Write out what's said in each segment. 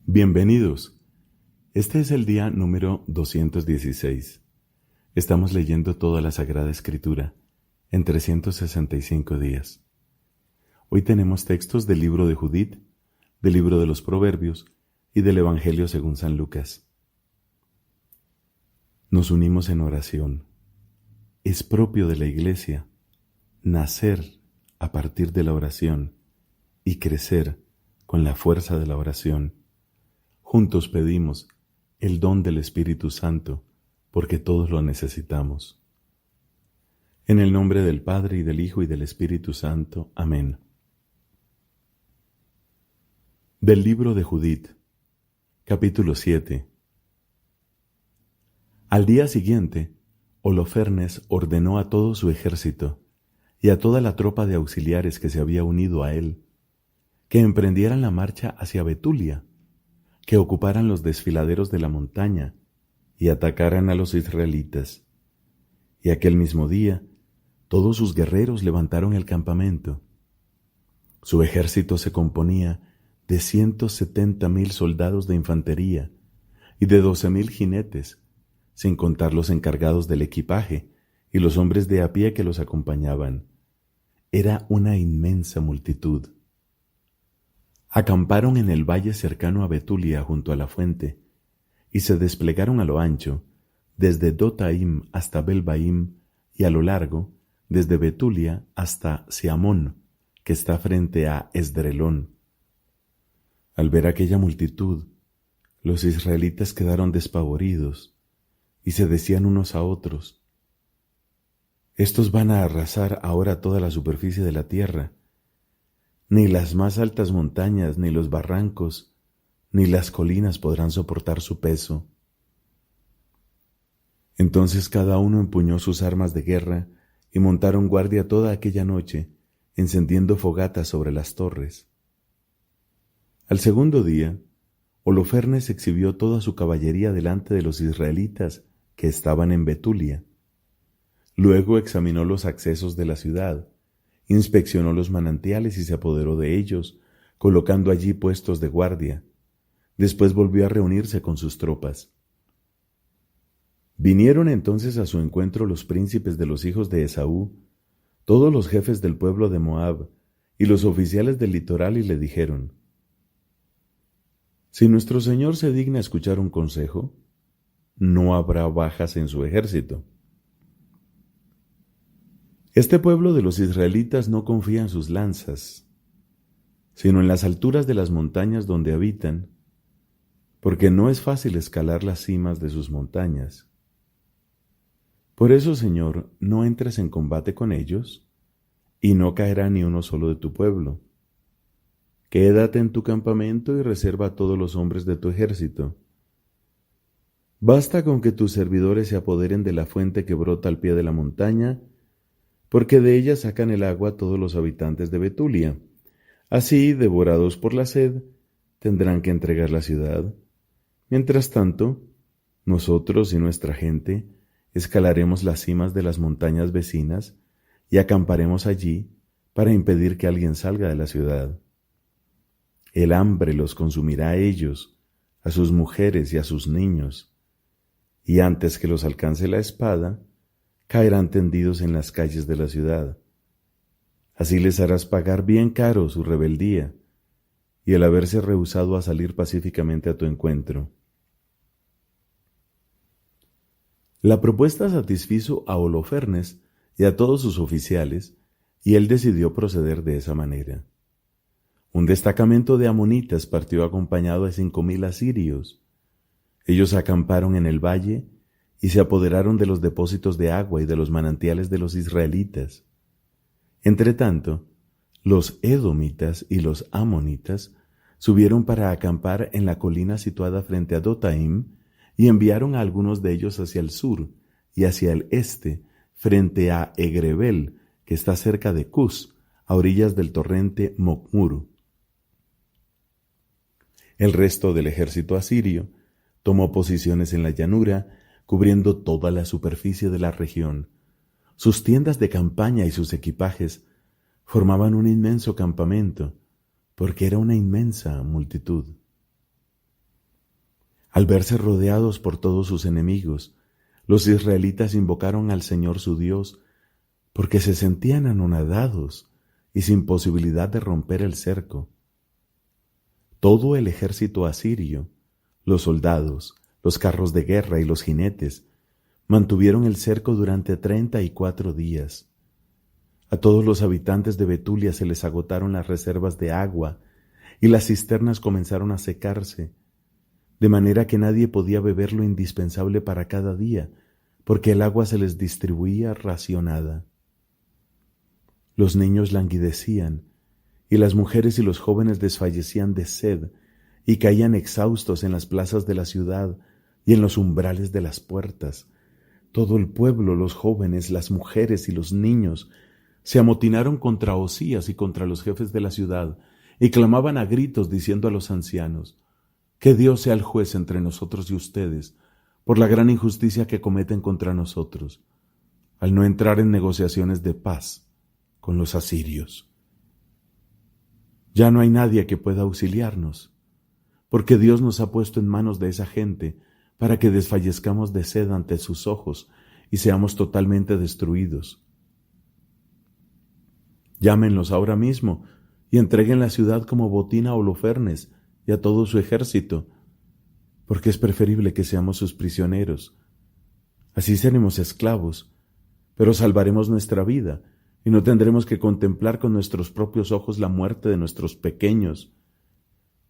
Bienvenidos. Este es el día número 216. Estamos leyendo toda la Sagrada Escritura en 365 días. Hoy tenemos textos del libro de Judith, del libro de los Proverbios y del Evangelio según San Lucas. Nos unimos en oración. Es propio de la Iglesia nacer a partir de la oración y crecer con la fuerza de la oración. Juntos pedimos el don del Espíritu Santo, porque todos lo necesitamos. En el nombre del Padre, y del Hijo, y del Espíritu Santo. Amén. Del libro de Judith, capítulo 7. Al día siguiente, Holofernes ordenó a todo su ejército y a toda la tropa de auxiliares que se había unido a él, que emprendieran la marcha hacia Betulia, que ocuparan los desfiladeros de la montaña y atacaran a los israelitas. Y aquel mismo día, todos sus guerreros levantaron el campamento. Su ejército se componía de 170,000 soldados de infantería y de 12,000 jinetes, sin contar los encargados del equipaje y los hombres de a pie que los acompañaban. Era una inmensa multitud. Acamparon en el valle cercano a Betulia junto a la fuente, y se desplegaron a lo ancho, desde Dotaim hasta Belbaim, y a lo largo, desde Betulia hasta Siamón, que está frente a Esdrelón. Al ver aquella multitud, los israelitas quedaron despavoridos, y se decían unos a otros: «Estos van a arrasar ahora toda la superficie de la tierra. Ni las más altas montañas, ni los barrancos, ni las colinas podrán soportar su peso». Entonces cada uno empuñó sus armas de guerra y montaron guardia toda aquella noche, encendiendo fogatas sobre las torres. Al segundo día, Holofernes exhibió toda su caballería delante de los israelitas que estaban en Betulia. Luego examinó los accesos de la ciudad, inspeccionó los manantiales y se apoderó de ellos, colocando allí puestos de guardia. Después volvió a reunirse con sus tropas. Vinieron entonces a su encuentro los príncipes de los hijos de Esaú, todos los jefes del pueblo de Moab y los oficiales del litoral, y le dijeron: «Si nuestro señor se digna escuchar un consejo, no habrá bajas en su ejército». Este pueblo de los israelitas no confía en sus lanzas, sino en las alturas de las montañas donde habitan, porque no es fácil escalar las cimas de sus montañas. Por eso, Señor, no entres en combate con ellos, y no caerá ni uno solo de tu pueblo. Quédate en tu campamento y reserva a todos los hombres de tu ejército. Basta con que tus servidores se apoderen de la fuente que brota al pie de la montaña, porque de ella sacan el agua todos los habitantes de Betulia. Así, devorados por la sed, tendrán que entregar la ciudad. Mientras tanto, nosotros y nuestra gente escalaremos las cimas de las montañas vecinas y acamparemos allí para impedir que alguien salga de la ciudad. El hambre los consumirá a ellos, a sus mujeres y a sus niños, y antes que los alcance la espada, caerán tendidos en las calles de la ciudad. Así les harás pagar bien caro su rebeldía y el haberse rehusado a salir pacíficamente a tu encuentro». La propuesta satisfizo a Holofernes y a todos sus oficiales, y él decidió proceder de esa manera. Un destacamento de amonitas partió acompañado de 5,000 asirios. Ellos acamparon en el valle y se apoderaron de los depósitos de agua y de los manantiales de los israelitas. Entretanto, los edomitas y los amonitas subieron para acampar en la colina situada frente a Dotaim, y enviaron a algunos de ellos hacia el sur y hacia el este, frente a Egrebel, que está cerca de Cus, a orillas del torrente Mocmur. El resto del ejército asirio tomó posiciones en la llanura, cubriendo toda la superficie de la región. Sus tiendas de campaña y sus equipajes formaban un inmenso campamento, porque era una inmensa multitud. Al verse rodeados por todos sus enemigos, los israelitas invocaron al Señor su Dios, porque se sentían anonadados y sin posibilidad de romper el cerco. Todo el ejército asirio, los soldados, los carros de guerra y los jinetes, mantuvieron el cerco durante 34 días. A todos los habitantes de Betulia se les agotaron las reservas de agua y las cisternas comenzaron a secarse, de manera que nadie podía beber lo indispensable para cada día, porque el agua se les distribuía racionada. Los niños languidecían, y las mujeres y los jóvenes desfallecían de sed y caían exhaustos en las plazas de la ciudad y en los umbrales de las puertas. Todo el pueblo, los jóvenes, las mujeres y los niños, se amotinaron contra Osías y contra los jefes de la ciudad, y clamaban a gritos diciendo a los ancianos: que Dios sea el juez entre nosotros y ustedes, por la gran injusticia que cometen contra nosotros, al no entrar en negociaciones de paz con los asirios. Ya no hay nadie que pueda auxiliarnos, porque Dios nos ha puesto en manos de esa gente para que desfallezcamos de sed ante sus ojos y seamos totalmente destruidos. Llámenlos ahora mismo y entreguen la ciudad como botín a Holofernes y a todo su ejército, porque es preferible que seamos sus prisioneros. Así seremos esclavos, pero salvaremos nuestra vida y no tendremos que contemplar con nuestros propios ojos la muerte de nuestros pequeños,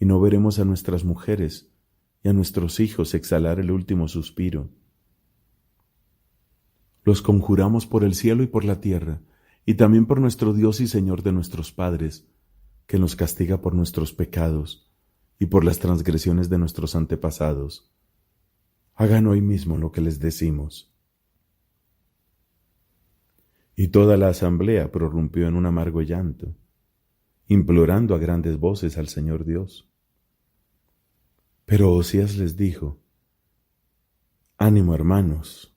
y no veremos a nuestras mujeres y a nuestros hijos exhalar el último suspiro. Los conjuramos por el cielo y por la tierra, y también por nuestro Dios y Señor de nuestros padres, que nos castiga por nuestros pecados y por las transgresiones de nuestros antepasados. Hagan hoy mismo lo que les decimos. Y toda la asamblea prorrumpió en un amargo llanto, implorando a grandes voces al Señor Dios. Pero Osías les dijo: «Ánimo, hermanos,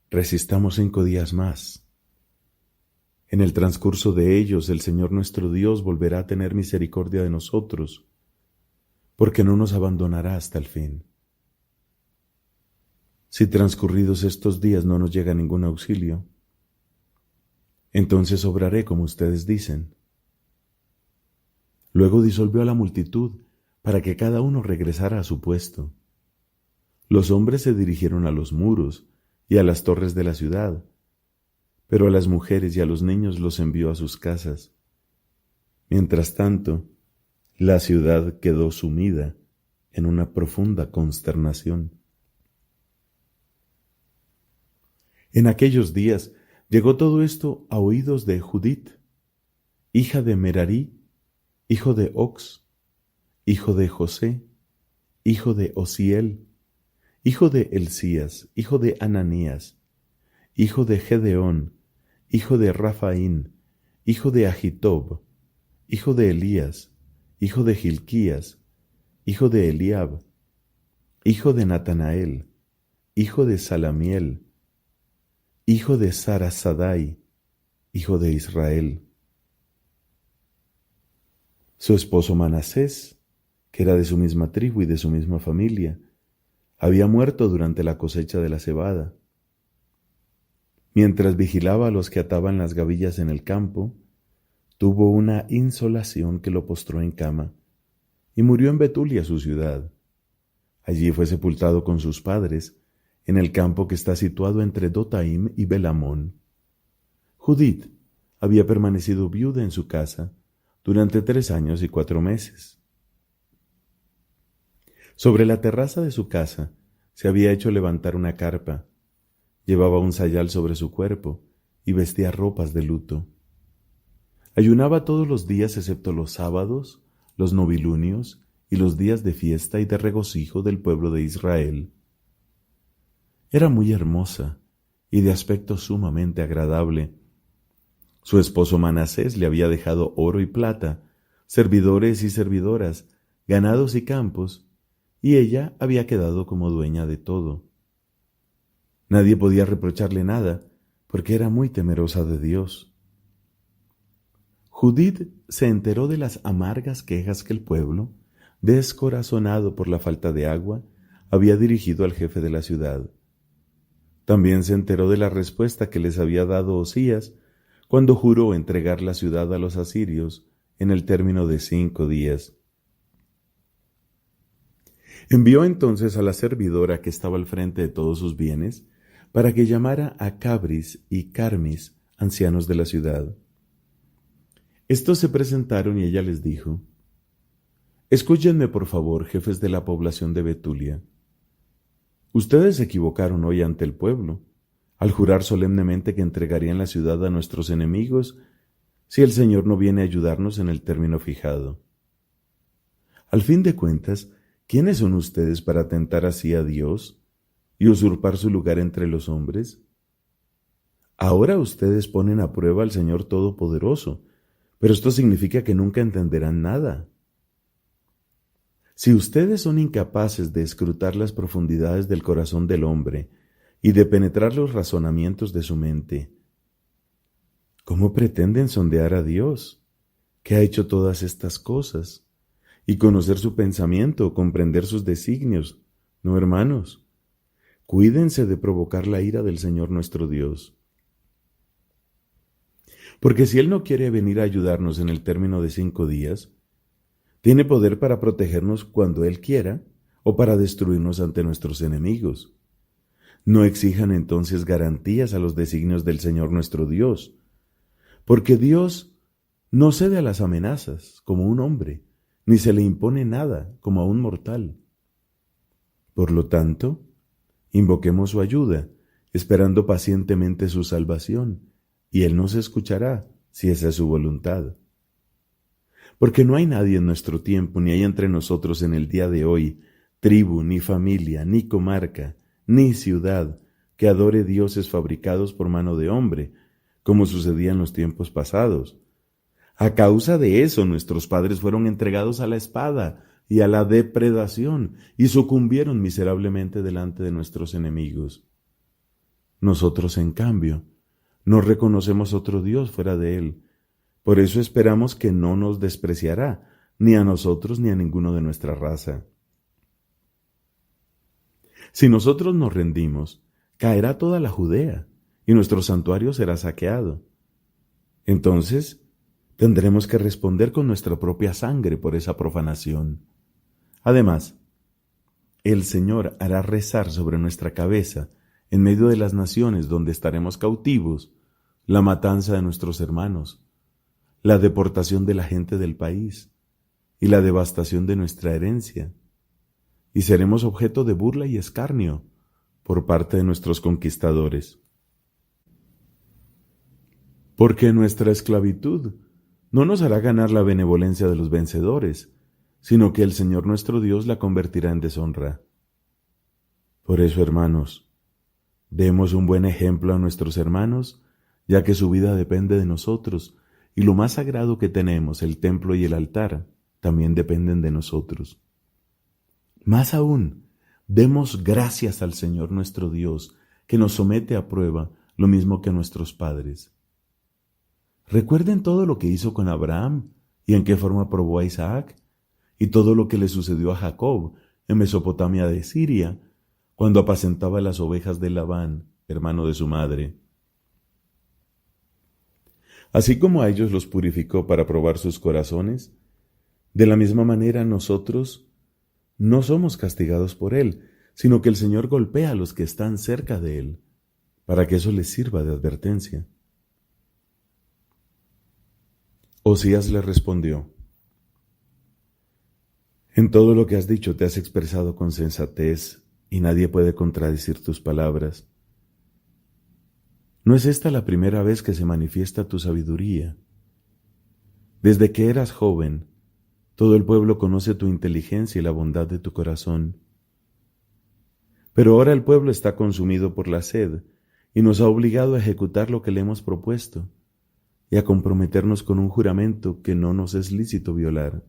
resistamos 5 días más. En el transcurso de ellos el Señor nuestro Dios volverá a tener misericordia de nosotros, porque no nos abandonará hasta el fin. Si transcurridos estos días no nos llega ningún auxilio, entonces obraré como ustedes dicen». Luego disolvió a la multitud para que cada uno regresara a su puesto. Los hombres se dirigieron a los muros y a las torres de la ciudad, pero a las mujeres y a los niños los envió a sus casas. Mientras tanto, la ciudad quedó sumida en una profunda consternación. En aquellos días llegó todo esto a oídos de Judith, hija de Merarí, hijo de Ox, hijo de José, hijo de Osiel, hijo de Elías, hijo de Ananías, hijo de Gedeón, hijo de Rafaín, hijo de Ahitob, hijo de Elías, hijo de Hilquías, hijo de Eliab, hijo de Natanael, hijo de Salamiel, hijo de Sarasadai, hijo de Israel. Su esposo Manasés, que era de su misma tribu y de su misma familia, había muerto durante la cosecha de la cebada. Mientras vigilaba a los que ataban las gavillas en el campo, tuvo una insolación que lo postró en cama, y murió en Betulia, su ciudad. Allí fue sepultado con sus padres, en el campo que está situado entre Dotaim y Belamón. Judith había permanecido viuda en su casa durante 3 años y 4 meses. Sobre la terraza de su casa se había hecho levantar una carpa, llevaba un sayal sobre su cuerpo y vestía ropas de luto. Ayunaba todos los días excepto los sábados, los novilunios y los días de fiesta y de regocijo del pueblo de Israel. Era muy hermosa y de aspecto sumamente agradable. Su esposo Manasés le había dejado oro y plata, servidores y servidoras, ganados y campos, y ella había quedado como dueña de todo. Nadie podía reprocharle nada, porque era muy temerosa de Dios. Judith se enteró de las amargas quejas que el pueblo, descorazonado por la falta de agua, había dirigido al jefe de la ciudad. También se enteró de la respuesta que les había dado Osías cuando juró entregar la ciudad a los asirios en el término de 5 días. Envió entonces a la servidora que estaba al frente de todos sus bienes para que llamara a Cabris y Carmis, ancianos de la ciudad. Estos se presentaron y ella les dijo: «Escúchenme por favor, jefes de la población de Betulia. Ustedes se equivocaron hoy ante el pueblo, al jurar solemnemente que entregarían la ciudad a nuestros enemigos si el Señor no viene a ayudarnos en el término fijado. Al fin de cuentas, ¿quiénes son ustedes para tentar así a Dios y usurpar su lugar entre los hombres? Ahora ustedes ponen a prueba al Señor Todopoderoso, pero esto significa que nunca entenderán nada. Si ustedes son incapaces de escrutar las profundidades del corazón del hombre y de penetrar los razonamientos de su mente, ¿cómo pretenden sondear a Dios, que ha hecho todas estas cosas, y conocer su pensamiento o comprender sus designios? No, hermanos, cuídense de provocar la ira del Señor nuestro Dios. Porque si Él no quiere venir a ayudarnos en el término de 5 días, tiene poder para protegernos cuando Él quiera o para destruirnos ante nuestros enemigos. No exijan entonces garantías a los designios del Señor nuestro Dios, porque Dios no cede a las amenazas como un hombre, ni se le impone nada como a un mortal. Por lo tanto, invoquemos su ayuda, esperando pacientemente su salvación, y Él nos escuchará si esa es su voluntad. Porque no hay nadie en nuestro tiempo, ni hay entre nosotros en el día de hoy, tribu, ni familia, ni comarca, ni ciudad, que adore dioses fabricados por mano de hombre, como sucedía en los tiempos pasados. A causa de eso, nuestros padres fueron entregados a la espada y a la depredación, y sucumbieron miserablemente delante de nuestros enemigos. Nosotros, en cambio, no reconocemos otro Dios fuera de Él. Por eso esperamos que no nos despreciará, ni a nosotros ni a ninguno de nuestra raza. Si nosotros nos rendimos, caerá toda la Judea, y nuestro santuario será saqueado. Entonces, tendremos que responder con nuestra propia sangre por esa profanación. Además, el Señor hará rezar sobre nuestra cabeza, en medio de las naciones donde estaremos cautivos, la matanza de nuestros hermanos, la deportación de la gente del país y la devastación de nuestra herencia, y seremos objeto de burla y escarnio por parte de nuestros conquistadores. Porque nuestra esclavitud no nos hará ganar la benevolencia de los vencedores, sino que el Señor nuestro Dios la convertirá en deshonra. Por eso, hermanos, demos un buen ejemplo a nuestros hermanos, ya que su vida depende de nosotros, y lo más sagrado que tenemos, el templo y el altar, también dependen de nosotros. Más aún, demos gracias al Señor nuestro Dios, que nos somete a prueba, lo mismo que a nuestros padres. Recuerden todo lo que hizo con Abraham y en qué forma probó a Isaac, y todo lo que le sucedió a Jacob en Mesopotamia de Siria, cuando apacentaba las ovejas de Labán, hermano de su madre. Así como a ellos los purificó para probar sus corazones, de la misma manera nosotros no somos castigados por Él, sino que el Señor golpea a los que están cerca de Él, para que eso les sirva de advertencia. Osías le respondió: En todo lo que has dicho te has expresado con sensatez, y nadie puede contradecir tus palabras. ¿No es esta la primera vez que se manifiesta tu sabiduría? Desde que eras joven, todo el pueblo conoce tu inteligencia y la bondad de tu corazón. Pero ahora el pueblo está consumido por la sed y nos ha obligado a ejecutar lo que le hemos propuesto y a comprometernos con un juramento que no nos es lícito violar.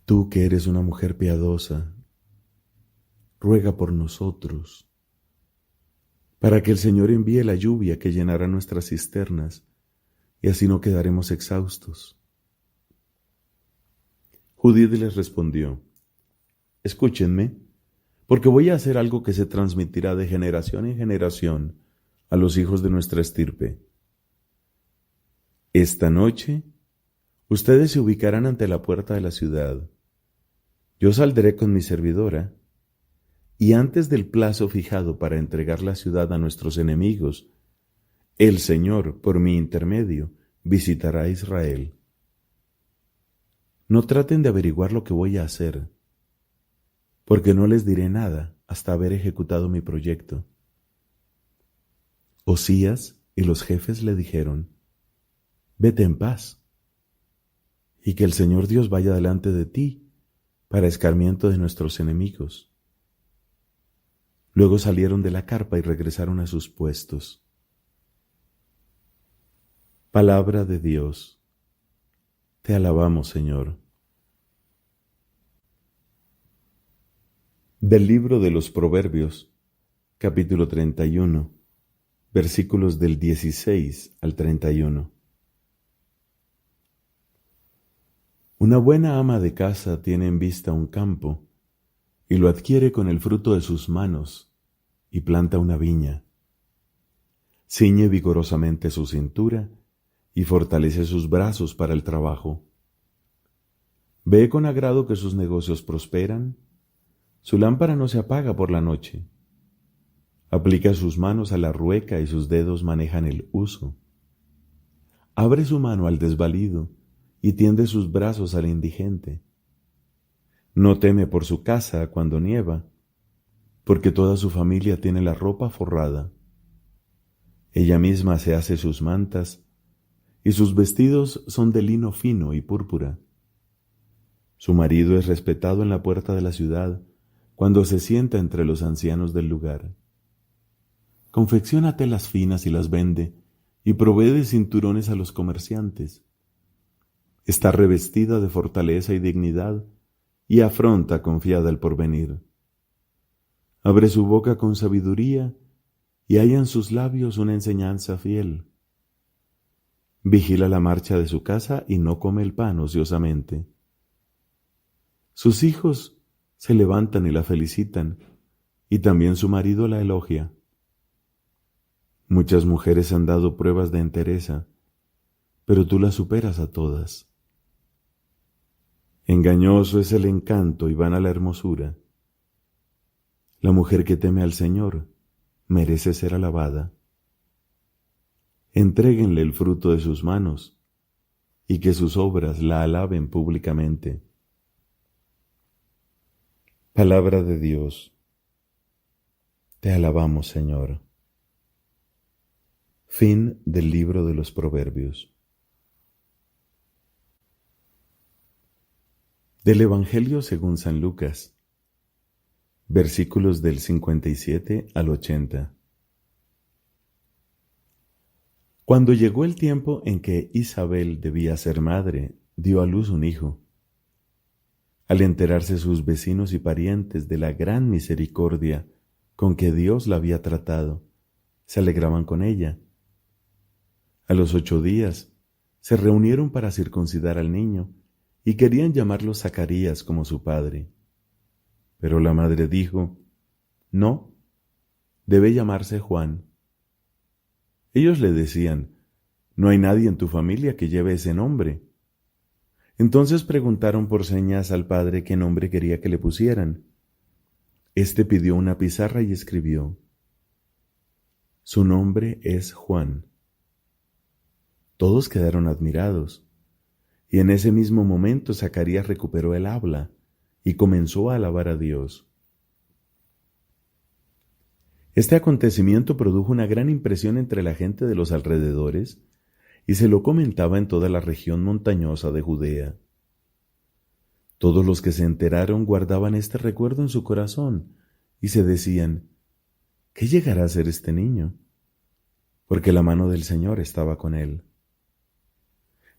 Tú que eres una mujer piadosa, ruega por nosotros, para que el Señor envíe la lluvia que llenará nuestras cisternas, y así no quedaremos exhaustos. Judith les respondió: Escúchenme, porque voy a hacer algo que se transmitirá de generación en generación a los hijos de nuestra estirpe. Esta noche, ustedes se ubicarán ante la puerta de la ciudad. Yo saldré con mi servidora, y antes del plazo fijado para entregar la ciudad a nuestros enemigos, el Señor, por mi intermedio, visitará a Israel. No traten de averiguar lo que voy a hacer, porque no les diré nada hasta haber ejecutado mi proyecto. Osías y los jefes le dijeron: Vete en paz, y que el Señor Dios vaya delante de ti para escarmiento de nuestros enemigos. Luego salieron de la carpa y regresaron a sus puestos. Palabra de Dios. Te alabamos, Señor. Del libro de los Proverbios, capítulo 31, versículos del 16 al 31. Una buena ama de casa tiene en vista un campo, y lo adquiere con el fruto de sus manos, y planta una viña. Ciñe vigorosamente su cintura, y fortalece sus brazos para el trabajo. Ve con agrado que sus negocios prosperan, su lámpara no se apaga por la noche. Aplica sus manos a la rueca y sus dedos manejan el uso. Abre su mano al desvalido y tiende sus brazos al indigente. No teme por su casa cuando nieva, porque toda su familia tiene la ropa forrada. Ella misma se hace sus mantas, y sus vestidos son de lino fino y púrpura. Su marido es respetado en la puerta de la ciudad, cuando se sienta entre los ancianos del lugar. Confecciona telas finas y las vende, y provee de cinturones a los comerciantes. Está revestida de fortaleza y dignidad, y afronta confiada el porvenir. Abre su boca con sabiduría, y halla en sus labios una enseñanza fiel. Vigila la marcha de su casa y no come el pan ociosamente. Sus hijos se levantan y la felicitan, y también su marido la elogia. Muchas mujeres han dado pruebas de entereza, pero tú las superas a todas. Engañoso es el encanto y vana la hermosura. La mujer que teme al Señor merece ser alabada. Entréguenle el fruto de sus manos, y que sus obras la alaben públicamente. Palabra de Dios. Te alabamos, Señor. Fin del libro de los Proverbios. Del Evangelio según San Lucas, versículos del 57 al 80. Cuando llegó el tiempo en que Isabel debía ser madre, dio a luz un hijo. Al enterarse sus vecinos y parientes de la gran misericordia con que Dios la había tratado, se alegraban con ella. A los 8 días se reunieron para circuncidar al niño y querían llamarlo Zacarías como su padre. Pero la madre dijo: No, debe llamarse Juan. Ellos le decían: No hay nadie en tu familia que lleve ese nombre. Entonces preguntaron por señas al padre qué nombre quería que le pusieran. Este pidió una pizarra y escribió: Su nombre es Juan. Todos quedaron admirados, y en ese mismo momento Zacarías recuperó el habla y comenzó a alabar a Dios. Este acontecimiento produjo una gran impresión entre la gente de los alrededores y se lo comentaba en toda la región montañosa de Judea. Todos los que se enteraron guardaban este recuerdo en su corazón y se decían: ¿qué llegará a ser este niño? Porque la mano del Señor estaba con él.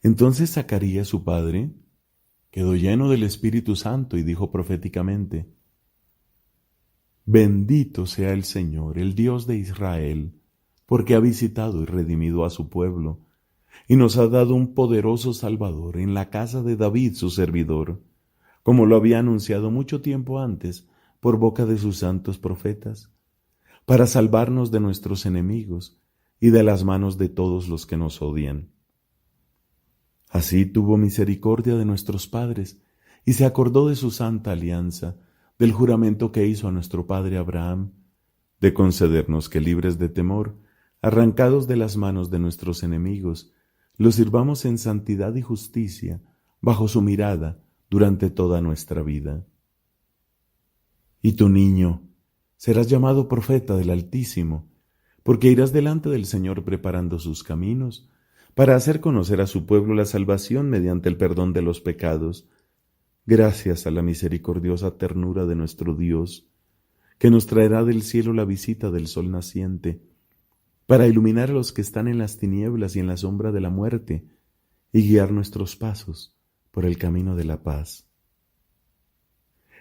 Entonces Zacarías, su padre, quedó lleno del Espíritu Santo y dijo proféticamente: Bendito sea el Señor, el Dios de Israel, porque ha visitado y redimido a su pueblo, y nos ha dado un poderoso Salvador en la casa de David su servidor, como lo había anunciado mucho tiempo antes por boca de sus santos profetas, para salvarnos de nuestros enemigos y de las manos de todos los que nos odian. Así tuvo misericordia de nuestros padres y se acordó de su santa alianza, del juramento que hizo a nuestro padre Abraham, de concedernos que libres de temor, arrancados de las manos de nuestros enemigos, los sirvamos en santidad y justicia bajo su mirada durante toda nuestra vida. Y tu niño, serás llamado profeta del Altísimo, porque irás delante del Señor preparando sus caminos, para hacer conocer a su pueblo la salvación mediante el perdón de los pecados, gracias a la misericordiosa ternura de nuestro Dios, que nos traerá del cielo la visita del sol naciente, para iluminar a los que están en las tinieblas y en la sombra de la muerte, y guiar nuestros pasos por el camino de la paz.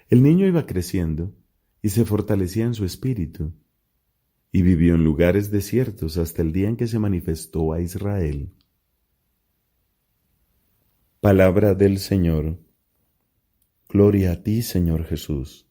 El niño iba creciendo y se fortalecía en su espíritu, y vivió en lugares desiertos hasta el día en que se manifestó a Israel. Palabra del Señor. Gloria a ti, Señor Jesús.